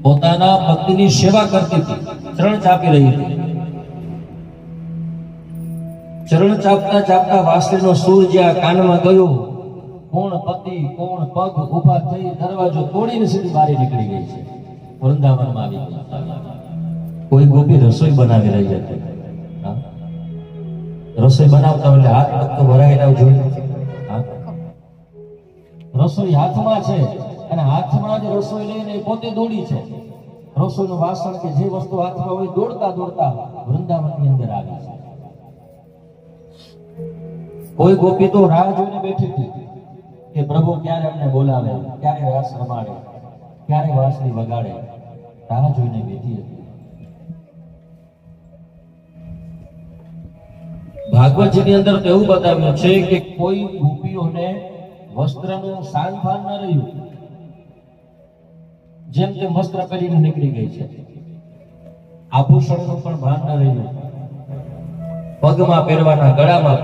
પોતાના પતિની સેવા કરતી હતી, ચરણ ચાપી રહી હતી. ચરણ ચાપતા ચાપતા વાંસળીનો સૂર જ્યાં કાનમાં ગયો, કોણ પતિ કોણ પગ ઉભા થઈ દરવાજો તોડીને સીધી બહાર નીકળી ગઈ છે, વૃંદાવનમાં આવી ગઈ. કોઈ ગોપી રસોઈ બનાવી રહી હતી. રસોઈ બનાવતા એટલે હાથ પગ તો ભરાયેલા જોઈ. રસોઈ હાથમાં છે અને હાથમાં જ રસોઈ લઈને પોતે દોડી છે. રસોઈનું વાસણ કે જે વસ્તુ હાથમાં હોય દોડતા દોડતા વૃંદાવનની અંદર આવી છે. કોઈ ગોપી તો રાહ જોઈને બેઠી હતી કે પ્રભુ ક્યારે અમને બોલાવે, ક્યારે રાસ રમાડે, ક્યારે વાંસળી વગાડે, રાહ જોઈને બેઠી હતી. ભાગવતજીની અંદર તો એવું બતાવ્યું છે કે કોઈ ગોપીઓને વસ્ત્રનું સાન ભાન ન રહ્યું, જેમ તેમ વસ્ત્ર પહેરીને નીકળી ગઈ છે. આભૂષણનું પણ ભાન ન રહ્યું, પગમાં પહેરવાના, ગળામાં